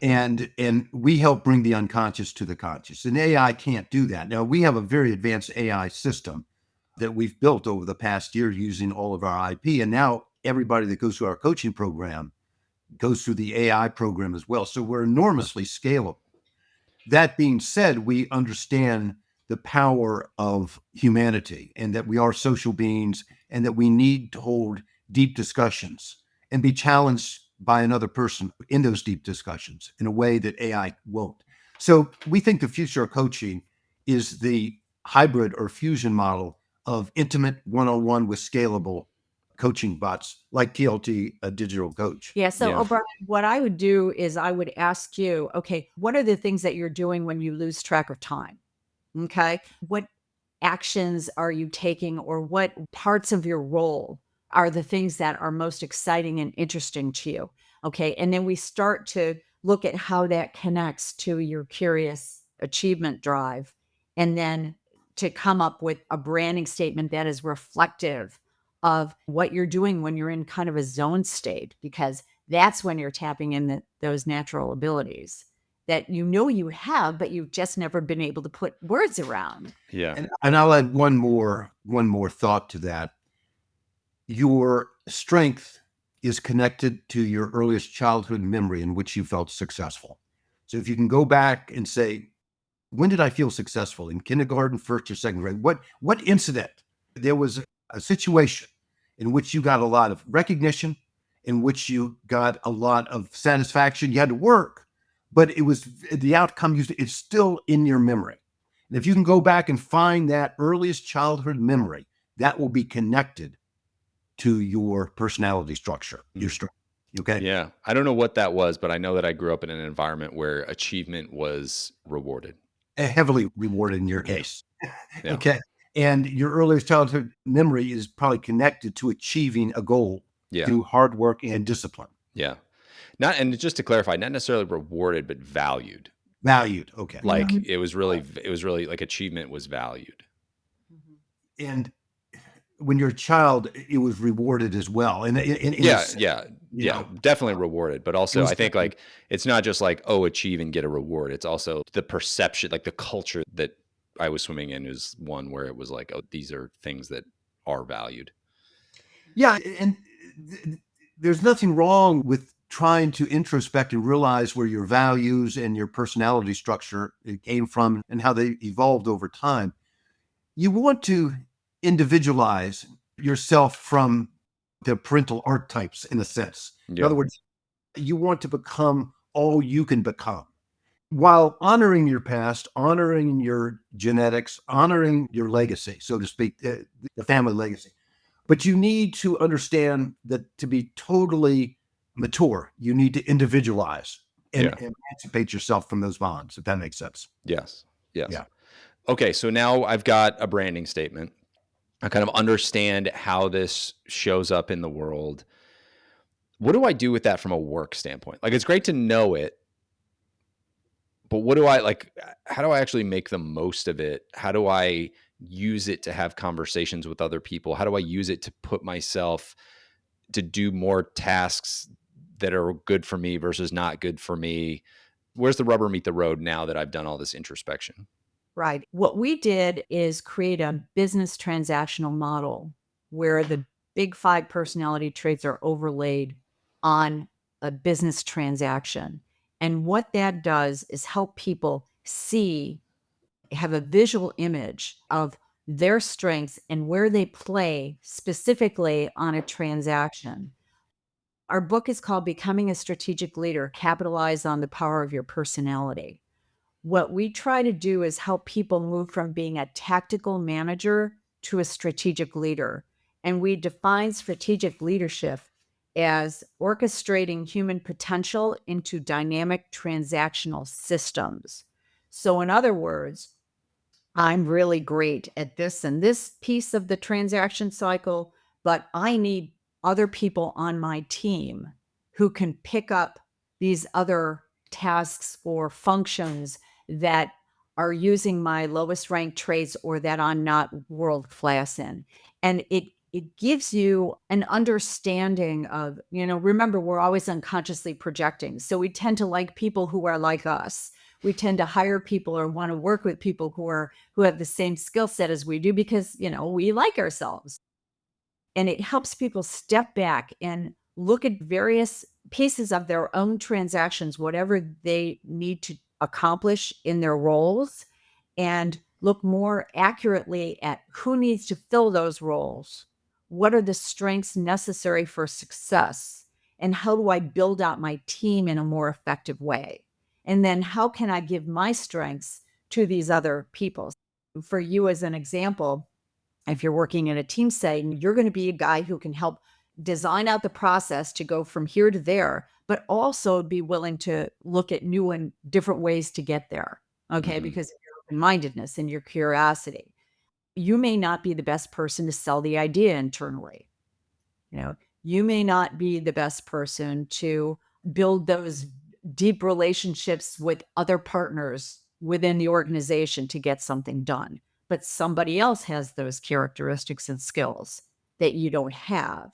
And we help bring the unconscious to the conscious. And AI can't do that. Now, we have a very advanced AI system that we've built over the past year using all of our IP. And now everybody that goes through our coaching program goes through the AI program as well. So we're enormously scalable. That being said, we understand the power of humanity and that we are social beings and that we need to hold deep discussions and be challenged by another person in those deep discussions in a way that AI won't. So we think the future of coaching is the hybrid or fusion model of intimate one-on-one with scalable coaching bots like TLT, a digital coach. Yeah. So, Yeah. O'Brien, what I would do is I would ask you, okay, what are the things that you're doing when you lose track of time? Okay. What actions are you taking, or what parts of your role are the things that are most exciting and interesting to you? Okay. And then we start to look at how that connects to your curious achievement drive. And then to come up with a branding statement that is reflective of what you're doing when you're in kind of a zone state, because that's when you're tapping in those natural abilities that you have, but you've just never been able to put words around. Yeah. And I'll add one more thought to that. Your strength is connected to your earliest childhood memory in which you felt successful. So if you can go back and say, when did I feel successful? In kindergarten, first or second grade? What incident? There was a situation in which you got a lot of recognition, in which you got a lot of satisfaction. You had to work, but it was the outcome. It's still in your memory. And if you can go back and find that earliest childhood memory, that will be connected to your personality structure, your strength. Okay. Yeah. I don't know what that was, but I know that I grew up in an environment where achievement was rewarded. Heavily rewarded in your case. Yeah. Okay. And your earliest childhood memory is probably connected to achieving a goal Yeah. through hard work and discipline. Yeah. And just to clarify, not necessarily rewarded, but valued. Valued. Okay. Like Mhm. it was really like achievement was valued. And when you're a child, it was rewarded as well. And Yeah, definitely rewarded. But also was I think like it's not just like, oh, achieve and get a reward. It's also the perception, like the culture that I was swimming in is one where it was like, oh, these are things that are valued. Yeah. And there's nothing wrong with trying to introspect and realize where your values and your personality structure came from and how they evolved over time. You want to individualize yourself from the parental archetypes in a sense. In Yeah. other words, you want to become all you can become while honoring your past, honoring your genetics, honoring your legacy, so to speak, the family legacy. But you need to understand that to be totally mature, you need to individualize and emancipate yourself from those bonds, if that makes sense. Yes. Yes. Yeah. Okay. So now I've got a branding statement. I kind of understand how this shows up in the world. What do I do with that from a work standpoint? Like, it's great to know it, but what do I like? How do I actually make the most of it? How do I use it to have conversations with other people? How do I use it to put myself to do more tasks that are good for me versus not good for me? Where's the rubber meet the road now that I've done all this introspection? Right. What we did is create a business transactional model where the big five personality traits are overlaid on a business transaction. And what that does is help people see, have a visual image of their strengths and where they play specifically on a transaction. Our book is called Becoming a Strategic Leader, Capitalize on the Power of Your Personality. What we try to do is help people move from being a tactical manager to a strategic leader. And we define strategic leadership as orchestrating human potential into dynamic transactional systems. So, in other words, I'm really great at this and this piece of the transaction cycle, but I need other people on my team who can pick up these other tasks or functions that are using my lowest ranked traits or that I'm not world class in. And it gives you an understanding of, remember, we're always unconsciously projecting. So we tend to like people who are like us. We tend to hire people or want to work with people who have the same skill set as we do because, we like ourselves. And it helps people step back and look at various pieces of their own transactions, whatever they need to accomplish in their roles, and look more accurately at who needs to fill those roles. What are the strengths necessary for success? And how do I build out my team in a more effective way? And then how can I give my strengths to these other people? For you, as an example, if you're working in a team setting, you're going to be a guy who can help design out the process to go from here to there, but also be willing to look at new and different ways to get there. Okay. Because of your open-mindedness and your curiosity. You may not be the best person to sell the idea internally. You may not be the best person to build those deep relationships with other partners within the organization to get something done. But somebody else has those characteristics and skills that you don't have.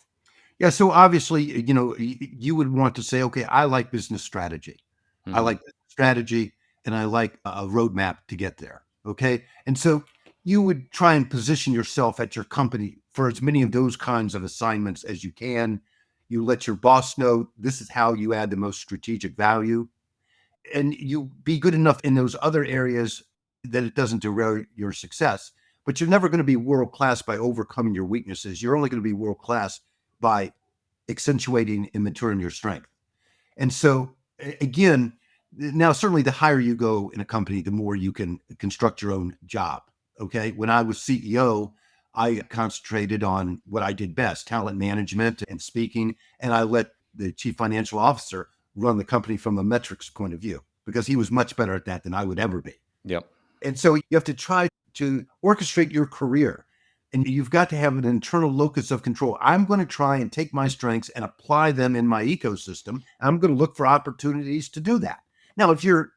Yeah. So obviously, you would want to say, okay, I like business strategy. I like strategy, and I like a roadmap to get there. Okay. And so you would try and position yourself at your company for as many of those kinds of assignments as you can. You let your boss know this is how you add the most strategic value. And you be good enough in those other areas that it doesn't derail your success. But you're never going to be world class by overcoming your weaknesses. You're only going to be world class by accentuating and maturing your strength. And so, again, now certainly the higher you go in a company, the more you can construct your own job. Okay. When I was CEO, I concentrated on what I did best, talent management and speaking. And I let the chief financial officer run the company from a metrics point of view because he was much better at that than I would ever be. Yep. And so you have to try to orchestrate your career, and you've got to have an internal locus of control. I'm going to try and take my strengths and apply them in my ecosystem. I'm going to look for opportunities to do that. Now, if you're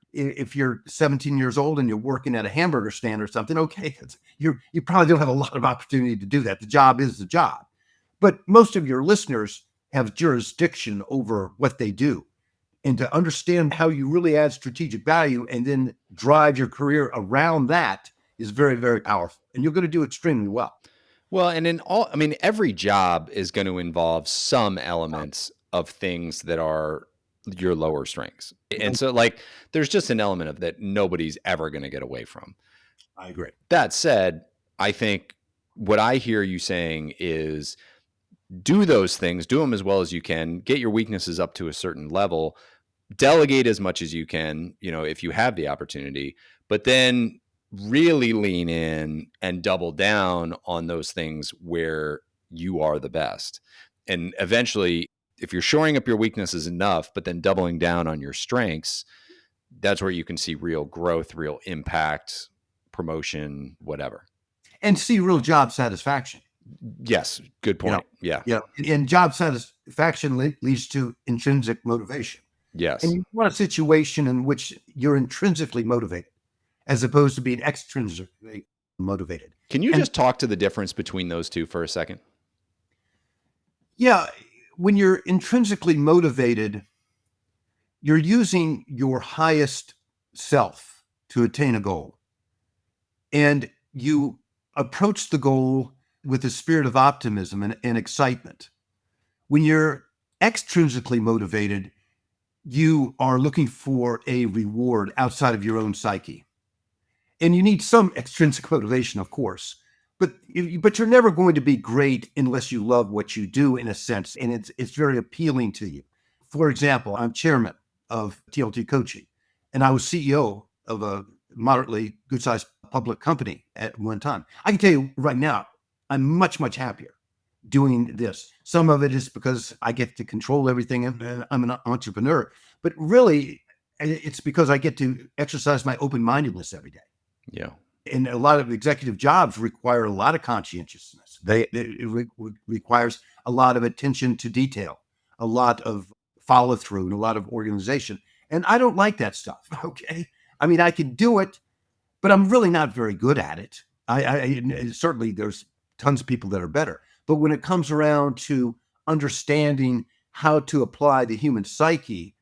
17 years old and you're working at a hamburger stand or something, okay, you probably don't have a lot of opportunity to do that. The job is the job. But most of your listeners have jurisdiction over what they do. And to understand how you really add strategic value and then drive your career around that is very, very powerful. And you're going to do extremely well. Well, and every job is going to involve some elements of things that are your lower strengths. And so there's just an element of that nobody's ever going to get away from. I agree. That said, I think what I hear you saying is do those things, do them as well as you can, get your weaknesses up to a certain level, delegate as much as you can, if you have the opportunity, but then really lean in and double down on those things where you are the best. And eventually, if you're shoring up your weaknesses enough, but then doubling down on your strengths, that's where you can see real growth, real impact, promotion, whatever. And see real job satisfaction. Yes. Good point. Yeah. And job satisfaction leads to intrinsic motivation. Yes. And you want a situation in which you're intrinsically motivated as opposed to being extrinsically motivated. Can you just talk to the difference between those two for a second? Yeah. When you're intrinsically motivated, you're using your highest self to attain a goal. And you approach the goal with a spirit of optimism and excitement. When you're extrinsically motivated, you are looking for a reward outside of your own psyche. And you need some extrinsic motivation, of course, but you're never going to be great unless you love what you do, in a sense, and it's very appealing to you. For example, I'm chairman of TLT Coaching, and I was CEO of a moderately good-sized public company at one time. I can tell you right now, I'm much, much happier doing this. Some of it is because I get to control everything and I'm an entrepreneur, but really it's because I get to exercise my open-mindedness every day. Yeah. And a lot of executive jobs require a lot of conscientiousness. It requires a lot of attention to detail, a lot of follow through, and a lot of organization. And I don't like that stuff. Okay. I mean, I can do it, but I'm really not very good at it. I certainly there's tons of people that are better. But when it comes around to understanding how to apply the human psyche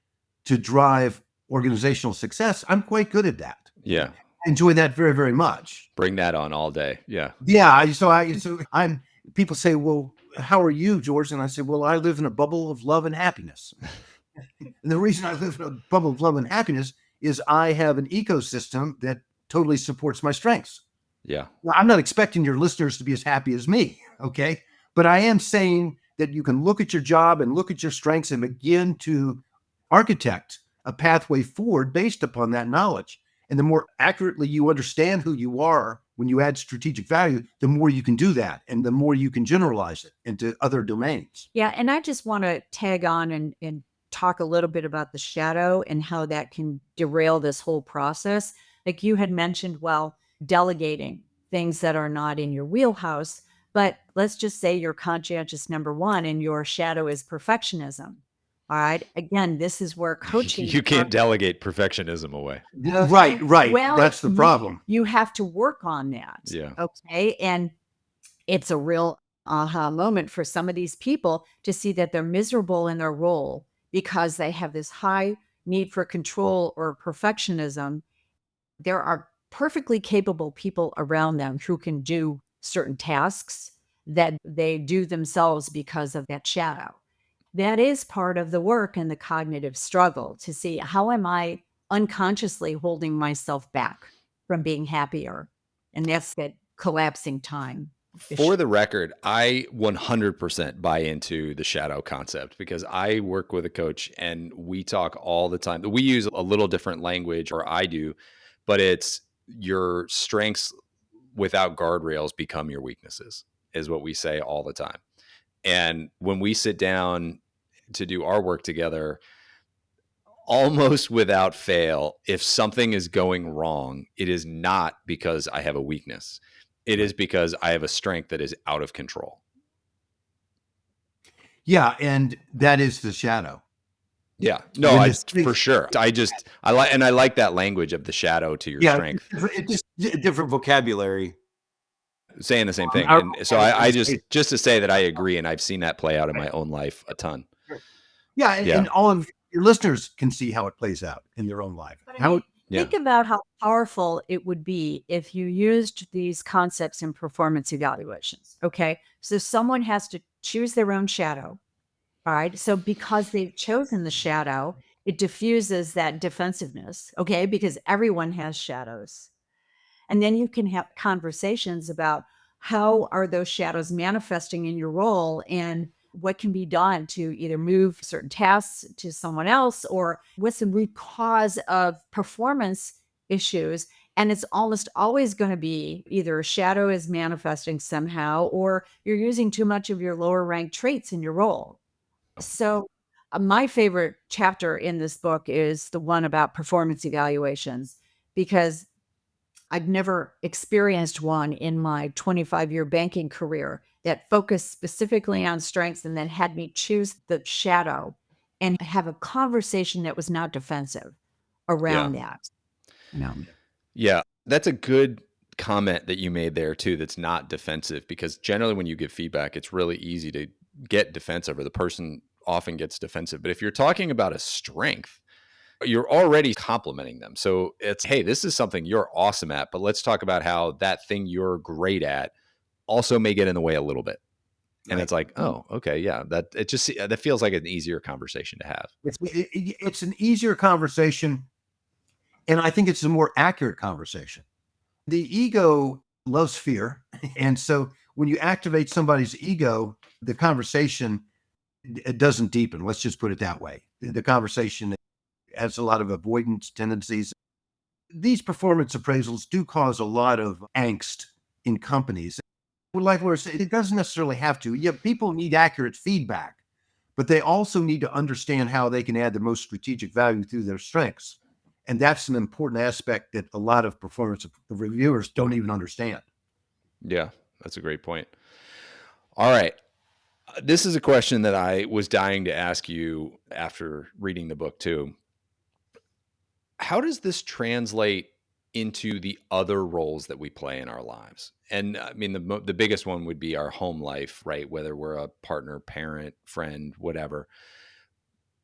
to drive organizational success, I'm quite good at that. Yeah. I enjoy that very, very much. Bring that on all day. Yeah. Yeah. People say, well, how are you, George? And I say, well, I live in a bubble of love and happiness. And the reason I live in a bubble of love and happiness is I have an ecosystem that totally supports my strengths. Yeah. Now, I'm not expecting your listeners to be as happy as me. Okay. But I am saying that you can look at your job and look at your strengths and begin to architect a pathway forward based upon that knowledge. And the more accurately you understand who you are when you add strategic value, the more you can do that and the more you can generalize it into other domains. Yeah. And I just want to tag on and talk a little bit about the shadow and how that can derail this whole process. Like you had mentioned, well, delegating things that are not in your wheelhouse. But let's just say you're conscientious number one and your shadow is perfectionism. All right. Again, this is where coaching. You can't delegate perfectionism away. Right. Well, That's the problem. You have to work on that. Yeah. Okay. And it's a real aha moment for some of these people to see that they're miserable in their role because they have this high need for control or perfectionism. There are perfectly capable people around them who can do certain tasks that they do themselves because of that shadow. That is part of the work and the cognitive struggle to see how am I unconsciously holding myself back from being happier. And that's that collapsing time. For the record, I 100% buy into the shadow concept because I work with a coach and we talk all the time. We use a little different language, or I do, but it's your strengths without guardrails become your weaknesses, is what we say all the time. And when we sit down to do our work together, almost without fail, if something is going wrong, it is not because I have a weakness. It is because I have a strength that is out of control. Yeah, and that is the shadow. Yeah, no, for sure. I like that language of the shadow to your strength. It's just a different vocabulary. Saying the same thing. And so I just to say that I agree, and I've seen that play out in my own life a ton. Yeah, and all of your listeners can see how it plays out in their own life. Think about how powerful it would be if you used these concepts in performance evaluations. Okay. So someone has to choose their own shadow. All right. So because they've chosen the shadow, it diffuses that defensiveness. Okay. Because everyone has shadows. And then you can have conversations about how are those shadows manifesting in your role and what can be done to either move certain tasks to someone else or what's the root cause of performance issues. And it's almost always going to be either a shadow is manifesting somehow or you're using too much of your lower ranked traits in your role. So my favorite chapter in this book is the one about performance evaluations because I've never experienced one in my 25-year banking career that focused specifically on strengths and then had me choose the shadow and have a conversation that was not defensive around that. Yeah, that's a good comment that you made there too. That's not defensive because generally when you give feedback, it's really easy to get defensive or the person often gets defensive. But if you're talking about a strength, you're already complimenting them. So it's, hey, this is something you're awesome at, but let's talk about how that thing you're great at also may get in the way a little bit. And it's like, oh, okay, yeah, that feels like an easier conversation to have. It's an easier conversation, and I think it's a more accurate conversation. The ego loves fear, and so when you activate somebody's ego, the conversation it doesn't deepen. Let's just put it that way. The conversation has a lot of avoidance tendencies. These performance appraisals do cause a lot of angst in companies. Like Laura said, it doesn't necessarily have to. Yeah, people need accurate feedback, but they also need to understand how they can add the most strategic value through their strengths. And that's an important aspect that a lot of performance reviewers don't even understand. Yeah, that's a great point. All right. This is a question that I was dying to ask you after reading the book too. How does this translate into the other roles that we play in our lives? And I mean, the biggest one would be our home life, right? Whether we're a partner, parent, friend, whatever.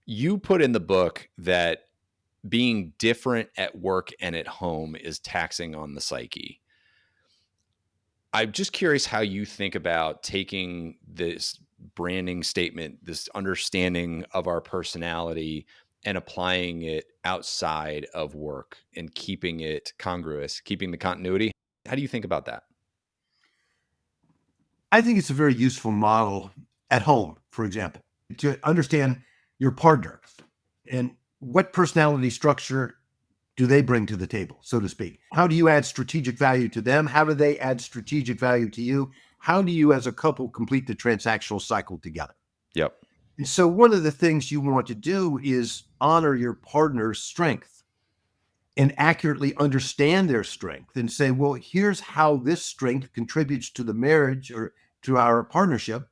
You put in the book that being different at work and at home is taxing on the psyche. I'm just curious how you think about taking this branding statement, this understanding of our personality, and applying it outside of work and keeping it congruous, keeping the continuity. How do you think about that? I think it's a very useful model at home, for example, to understand your partner and what personality structure do they bring to the table, so to speak? How do you add strategic value to them? How do they add strategic value to you? How do you as a couple complete the transactional cycle together? Yep. And so one of the things you want to do is honor your partner's strength and accurately understand their strength and say, well, here's how this strength contributes to the marriage or to our partnership.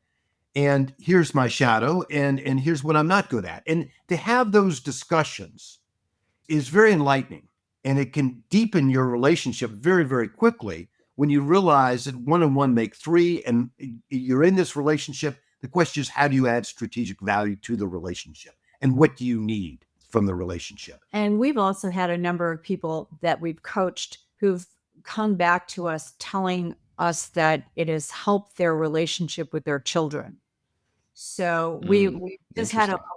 And here's my shadow, and here's what I'm not good at. And to have those discussions is very enlightening, and it can deepen your relationship very, very quickly when you realize that one and one make three, and you're in this relationship. The question is, how do you add strategic value to the relationship, and what do you need from the relationship? And we've also had a number of people that we've coached who've come back to us telling us that it has helped their relationship with their children. So we just had a Interesting.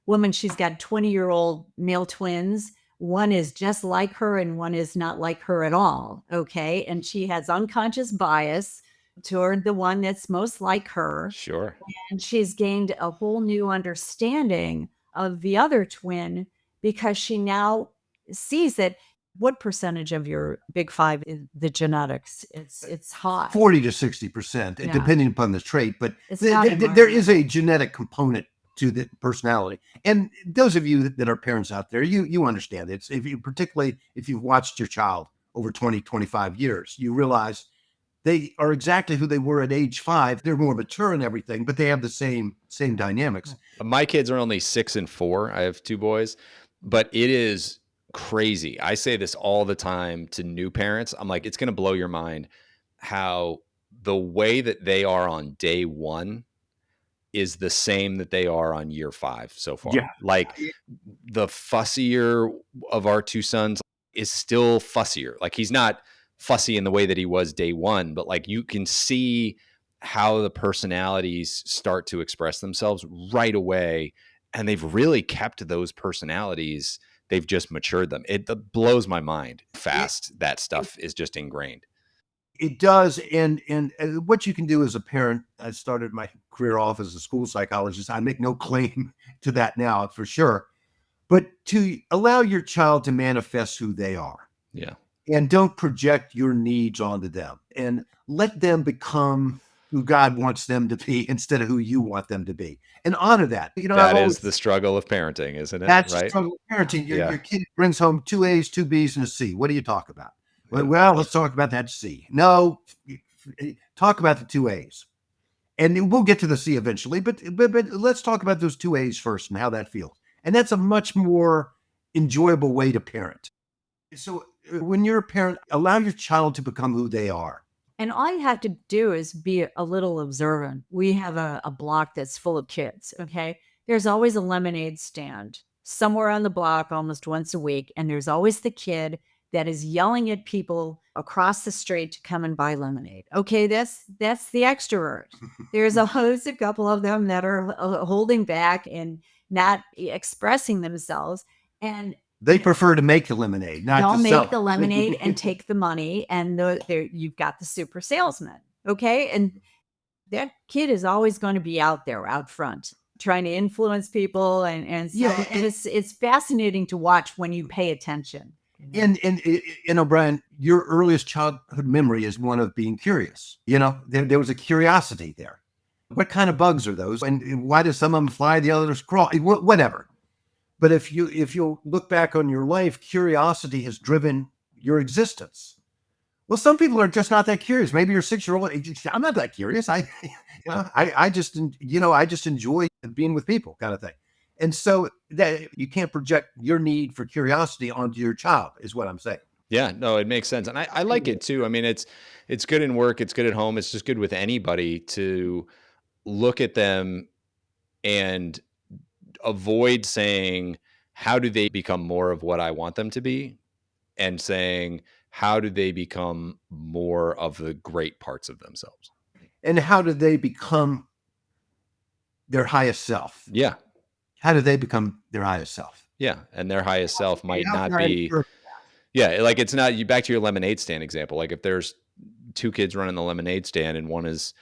woman, she's got 20-year-old male twins. One is just like her and one is not like her at all. Okay. And she has unconscious bias toward the one that's most like her. Sure. And she's gained a whole new understanding of the other twin because she now sees that what percentage of your big five is the genetics? It's high. 40 to 60%, Yeah. depending upon the trait. But It's not there is a genetic component to the personality. And those of you that are parents out there, you understand it. Particularly if you've watched your child over 20, 25 years, you realize they are exactly who they were at age 5. They're more mature and everything, but they have the same dynamics. My kids are only 6 and 4. I have 2 boys, but it is crazy. I say this all the time to new parents. I'm like, it's going to blow your mind how the way that they are on day 1 is the same that they are on year 5 so far. Yeah. Like the fussier of our 2 sons is still fussier. Like he's not fussy in the way that he was day 1, but like you can see how the personalities start to express themselves right away. And they've really kept those personalities. They've just matured them. It blows my mind fast that stuff is just ingrained. It does. And what you can do as a parent, I started my career off as a school psychologist. I make no claim to that now for sure, but to allow your child to manifest who they are. Yeah. And don't project your needs onto them, and let them become who God wants them to be instead of who you want them to be, and honor that. That is the struggle of parenting, isn't it? That's right? the struggle of parenting. Your kid brings home 2 A's, 2 B's, and a C. What do you talk about? Well, let's talk about that C. No, talk about the 2 A's, and we'll get to the C eventually. But let's talk about those 2 A's first and how that feels. And that's a much more enjoyable way to parent. So when you're a parent, allow your child to become who they are. And all you have to do is be a little observant. We have a block that's full of kids. Okay. There's always a lemonade stand somewhere on the block almost once a week. And there's always the kid that is yelling at people across the street to come and buy lemonade. Okay. That's the extrovert. There's a couple of them that are holding back and not expressing themselves. And they prefer to make the lemonade, not they'll to sell make the lemonade and take the money, and you've got the super salesman. Okay. And that kid is always going to be out there, out front, trying to influence people. And so it's fascinating to watch when you pay attention. And O'Brien, your earliest childhood memory is one of being curious. There was a curiosity there. What kind of bugs are those? And why do some of them fly, the others crawl? Whatever. But if you'll look back on your life, curiosity has driven your existence. Well, some people are just not that curious. Maybe you're 6-year-old. I'm not that curious. I just enjoy being with people, kind of thing. And so that you can't project your need for curiosity onto your child, is what I'm saying. Yeah, no, it makes sense. And I like it too. I mean, it's good in work. It's good at home. It's just good with anybody to look at them and avoid saying, how do they become more of what I want them to be? And saying, how do they become more of the great parts of themselves? And how do they become their highest self? Yeah. How do they become their highest self? Yeah. And their highest self might not be, like it's not, back to your lemonade stand example. Like if there's 2 kids running the lemonade stand and one is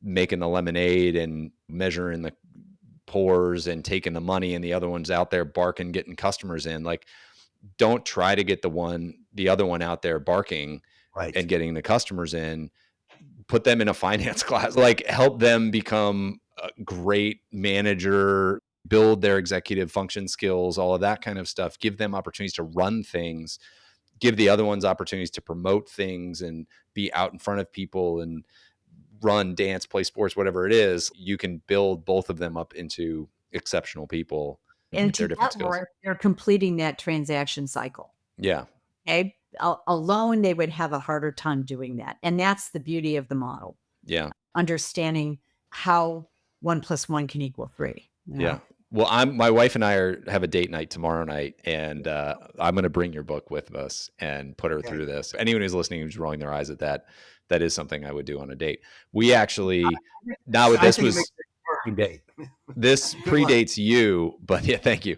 making the lemonade and measuring the pours and taking the money, and the other one's out there barking, getting customers in. Like, don't try to get the other one out there barking Right. and getting the customers in. Put them in a finance class, like help them become a great manager, build their executive function skills, all of that kind of stuff. Give them opportunities to run things, give the other ones opportunities to promote things and be out in front of people and run, dance, play sports, whatever it is. You can build both of them up into exceptional people And with their different skills. they're completing that transaction cycle. Yeah. Okay. Alone, they would have a harder time doing that. And that's the beauty of the model. Yeah. Understanding how 1 + 1 can equal 3. Yeah. Well, my wife and I have a date night tomorrow night, and I'm going to bring your book with us and put her through this. Anyone who's listening who's rolling their eyes at that is something I would do on a date. We actually, this predates you, but yeah, thank you.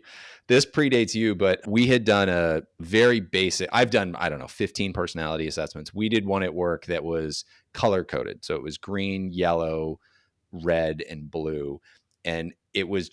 This predates you, but we had done a very basic, I've done, 15 personality assessments. We did one at work that was color coded. So it was green, yellow, red, and blue. And it was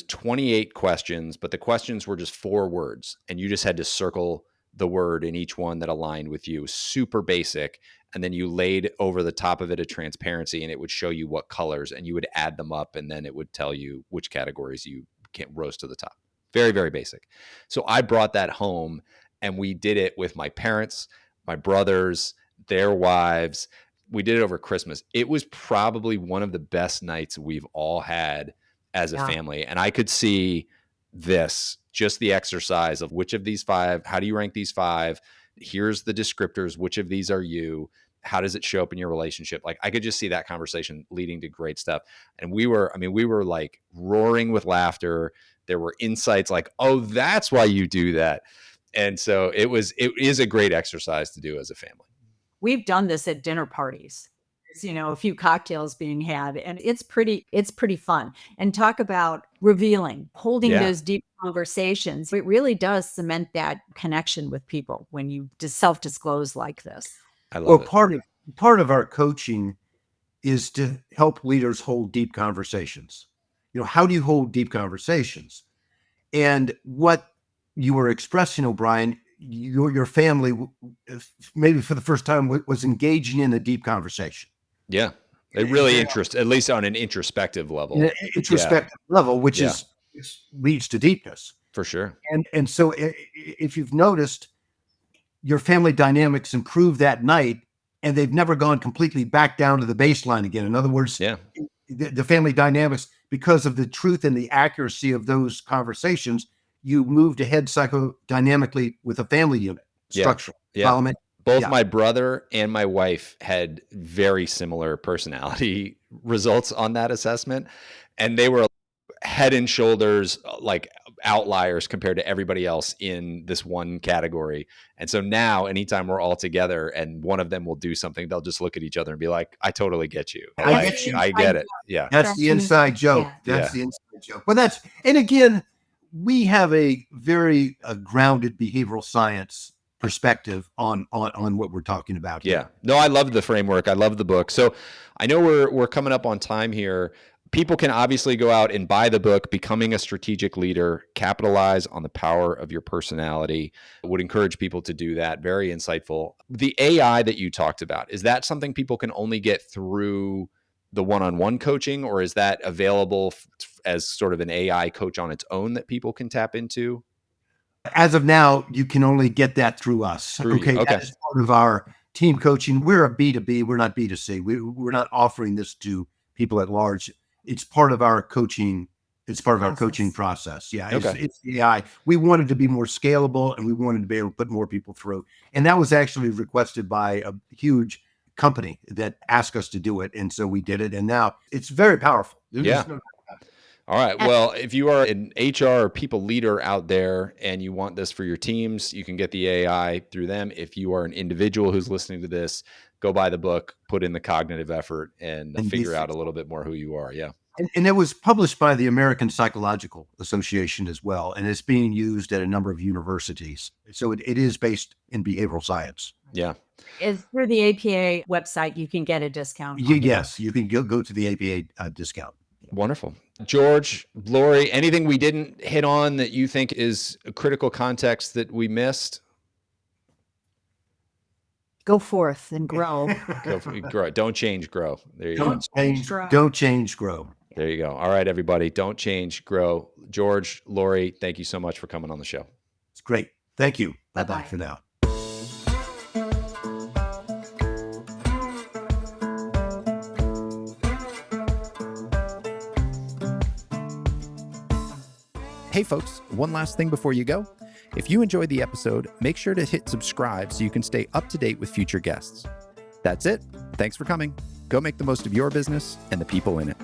28 questions, but the questions were just 4 words, and you just had to circle the word in each one that aligned with you. Super basic. And then you laid over the top of it a transparency, and it would show you what colors, and you would add them up, and then it would tell you which categories you can't rose to the top. Very, very basic. So I brought that home, and we did it with my parents, my brothers, their wives. We did it over Christmas. It was probably one of the best nights we've all had as a family. And I could see just the exercise of which of these 5, how do you rank these 5? Here's the descriptors. Which of these are you? How does it show up in your relationship? Like, I could just see that conversation leading to great stuff. And we were like roaring with laughter. There were insights like, oh, that's why you do that. And so it is a great exercise to do as a family. We've done this at dinner parties. A few cocktails being had, and it's pretty fun. And talk about revealing, holding those deep conversations. It really does cement that connection with people when you just self-disclose like this. I love it. Part of our coaching is to help leaders hold deep conversations. How do you hold deep conversations? And what you were expressing, O'Brien, your family, maybe for the first time, was engaging in a deep conversation. Yeah. It really at least on an introspective level. Level, which leads to deepness. For sure. And so if you've noticed, your family dynamics improve that night, and they've never gone completely back down to the baseline again. In other words, the family dynamics, because of the truth and the accuracy of those conversations, you moved ahead psychodynamically with a family unit structure. Follow me? Both my brother and my wife had very similar personality results on that assessment. And they were head and shoulders like outliers compared to everybody else in this one category. And so now anytime we're all together and one of them will do something, they'll just look at each other and be like, I totally get you. I get it. Yeah. That's the inside joke. That's the inside joke. Well, and again, we have a very grounded behavioral science perspective on what we're talking about here. Yeah. No, I love the framework. I love the book. So I know we're coming up on time here. People can obviously go out and buy the book, Becoming a Strategic Leader, capitalize on the power of your personality. I would encourage people to do that. Very insightful. The AI that you talked about, is that something people can only get through the one-on-one coaching, or is that available as sort of an AI coach on its own that people can tap into? As of now, you can only get that through us. Okay. That is part of our team coaching. We're a B2B. We're not B2C. We're not offering this to people at large. It's part of our coaching. It's part of our coaching process. Yeah. It's AI. We wanted to be more scalable, and we wanted to be able to put more people through. And that was actually requested by a huge company that asked us to do it. And so we did it. And now it's very powerful. All right. Well, if you are an HR or people leader out there and you want this for your teams, you can get the AI through them. If you are an individual who's listening to this, go buy the book, put in the cognitive effort, and figure out a little bit more who you are. Yeah. And it was published by the American Psychological Association as well. And it's being used at a number of universities. So it is based in behavioral science. Yeah. Is through the APA website, you can get a discount. Yes, you can go to the APA discount. Wonderful. George, Laurie, anything we didn't hit on that you think is a critical context that we missed? Go forth and grow. Grow. Don't change, grow. There you go. Don't change, grow. There you go. All right, everybody. Don't change, grow. George, Laurie, thank you so much for coming on the show. It's great. Thank you. Bye-bye. Bye-bye for now. Hey folks, one last thing before you go. If you enjoyed the episode, make sure to hit subscribe so you can stay up to date with future guests. That's it. Thanks for coming. Go make the most of your business and the people in it.